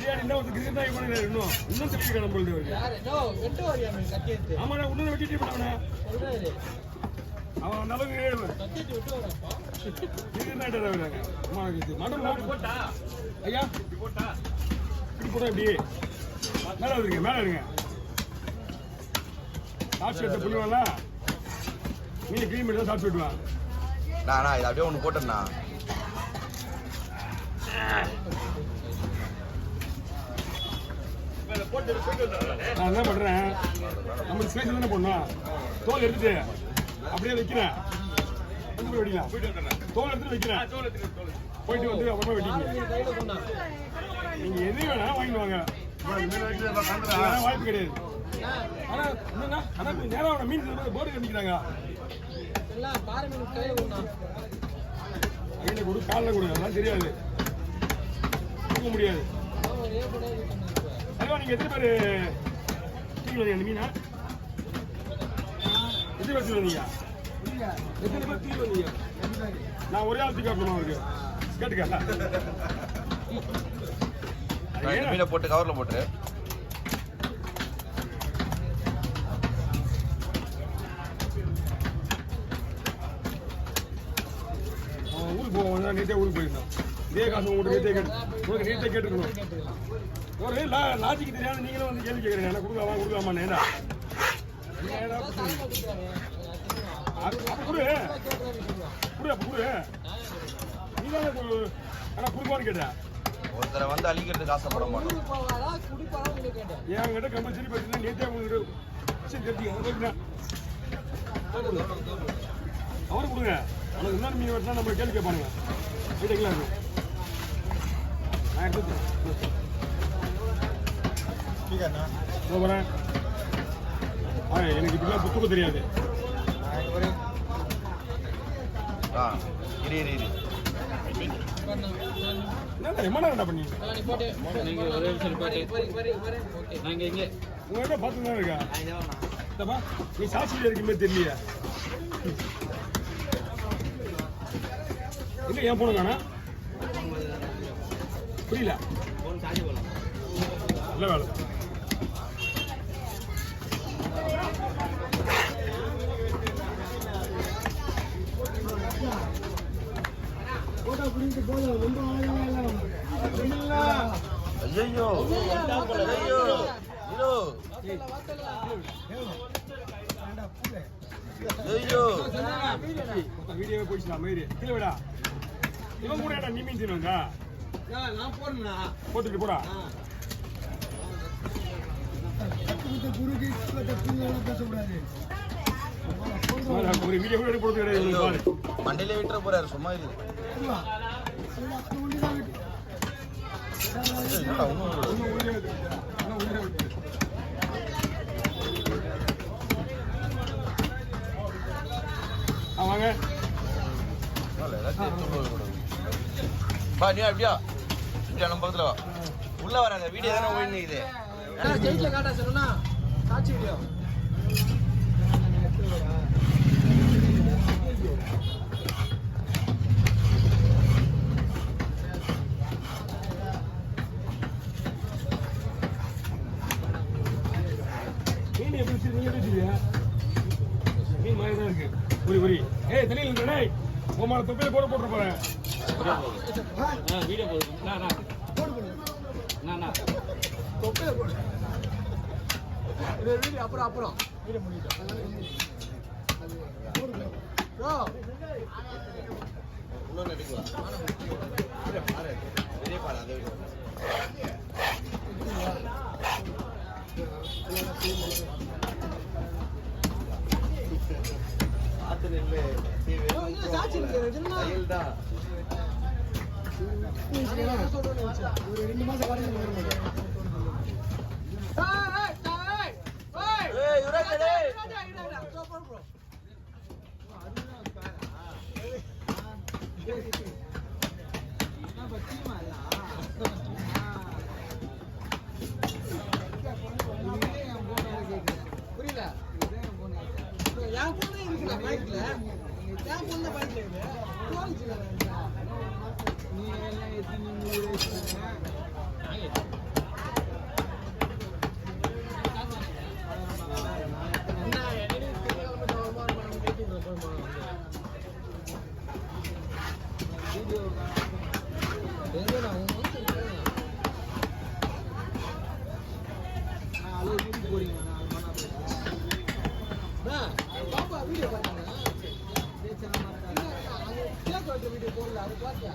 பிரியாணி என்ன ஒரு கிரிக்கெட் தான் பண்ணுறாரு இன்னும் தெரியல நம்மளுக்கு ஆமாண்ணா உடனே வெட்டிட்டு பண்ணவனே அவன் அந்த அளவுக்கு கிரிக்கெட் வராங்க மட்டன் போட்டா ஐயா இப்படி போட்டா இப்படி மேலே இருங்க மேலே இருங்க சாப்பிட்டு எடுத்து புரியுவாங்களா மீன் கிளீன் பண்ணி தான் சாப்பிட்டு விடுவான் நான் இது அப்படியே ஒன்று போட்டேண்ணா நான் என்ன பண்றேன் நம்ம ஸ்பேஸ் தானே போடணும் தோல் எடுத்துட்டு அப்படியே வைக்கிறேன் வெடிக்கலாம் தோல் எடுத்துட்டு வைக்கிறேன் போயிட்டு வந்து அப்புறமா வெட்டிங்க நீங்க எது வேணா வாங்கிட்டு வாங்க வாய்ப்பு கிடையாது ஆனா என்னன்னா ஆனா நேரம் மீன் போர்டு கண்டிக்கிறாங்க கையில கொடு காலில் கொடு அதெல்லாம் தெரியாது தூக்க முடியாது அதுவா நீங்க எத்தனை பேர் தூக்கி அந்த மீனா எத்தனை பேர் தூக்கி எத்தனை பேர் தூக்கி வந்தீங்க நான் ஒரே ஆள் தூக்கி ஆகணும் அவருக்கு கேட்டுக்க மீனை போட்டு கவர்ல போட்டு ஊருக்கு போவோம் நேற்றே ஊருக்கு போயிருந்தோம் இதே காசு உங்களுக்கு நேற்றே கேட்டுக்கணும் ஒரு லாஜிக்கு தெரியாத நீங்களும் வந்து கேள்வி கேட்குறீங்க என்ன கொடுக்கலாமா நேரா அப்போ கொடு நீ தான் ஆனால் கொடுப்பான்னு கேட்டேன் ஒருத்தரை வந்து அழிக்கிறதுக்கு ஆசைப்பட மாட்டோம் என்கிட்ட கம்பல்சரி பார்த்தீங்கன்னா நேற்றே உங்களுக்கு அவரு கொடுங்க அவனுக்கு இன்னொரு மீன் வெட்டினா நம்ம கேள்வி கேட்பானுங்க வீட்டுக்குலாம் இருக்கு நான் எடுத்துக்கிறேன் போகிறேன் எனக்கு இப்படிலாம் புத்துக்க தெரியாது என்ன பண்ணி உங்கள்கிட்ட பார்த்து தான் இருக்கா நீ சாட்சியில் இருக்குமே தெரியலையா இல்லை ஏன் போன காணா புரியல நல்ல வேலை ஐயோ வீடியோவே போயிடுச்சு மயிறு கீழே விடா இவன் கூட நீ மீன் தின்னுங்க நான் போறேன்னா போட்டுட்டு போடா பேசக்கூடாது ஒரு வீடியோ கூட போட்டு கிடையாது மண்டையில விட்டுற போறாரு சும்மா இது வாங்க நீ அப்படியா இப்படியா நம்ம பக்கத்துல உள்ள வராத வீடியோ தானே ஓடினு இது ஜெயிட்ல காட்டா சொன்னா சாட்சி வீடியோ மீன் எப்படி நீங்க எப்படி மீன் மாதிரி தான் இருக்கு புரி ஏய் தெரியல உமால தொப்பில போட்டு போறேன் வீடியோ போடுங்க தொப்பில போடு வீடியோ அப்புறம் வீடியோ முடிட்டோம் ப்ரோ இன்னொன்னு எடுக்கலாம் பெரிய பாரு அந்த வீடியோ சாட்சி ஒரு 2 மாசம் புரியல என் பொண்ணு இருக்குல்ல பைக்ல என் பொண்ணு பைக்ல இருக்கு நீ எல்லாம் டேய் நான் வந்து ஹலோ வீடியோ போறீங்க நான் மண்ணா போறேன் பாப்பா வீடியோ பாத்தீங்களா டேய் நான் அது கேக் வெட்ட வீடியோ போடல அது பாத்தியா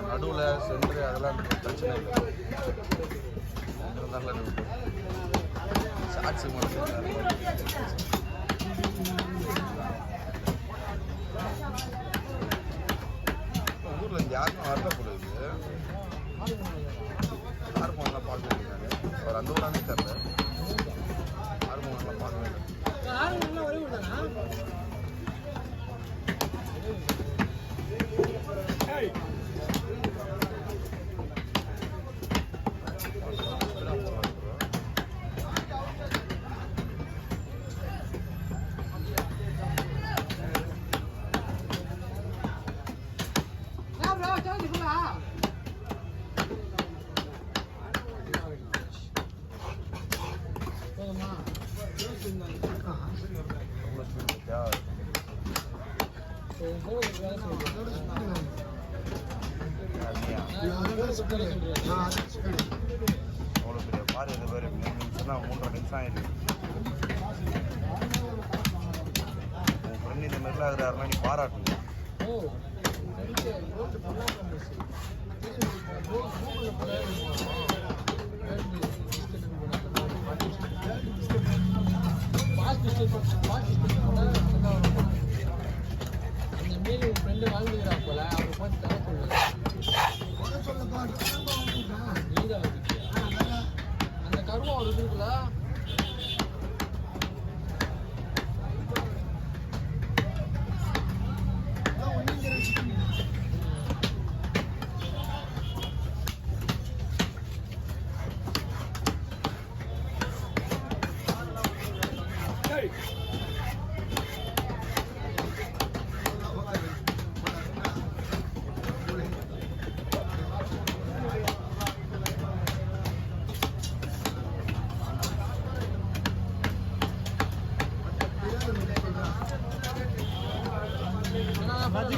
நடுவில் சென்று அதெல்லாம் பிரச்சனை இல்லை இருந்தாலும் ஷார்ட்ஸுக்கு மட்டும் ஊரில் இந்த யாருக்கும் வரல போல இது யாருக்கும் நல்லா பார்க்க முடியாது அவர் அந்த ஊரானே தெரில யாருக்கும் நல்லா பார்க்க முடியாது Hey! அவ்வளோ பெரிய பாரு இது பேர் 3 நிமிஷம்னா 3.5 நிமிஷம் ஆயிடுது உன் ஃப்ரெண்ட் இந்த மாதிரிலாம் இருக்கிறாருன்னா நீ பாராட்டணும் அந்த மீன் உன் ஃப்ரெண்டு வாழ்ந்துக்கிறா போல அவரை பார்த்து தர நீதான் அந்த கருவம் ஒரு இருக்குல்ல Hey!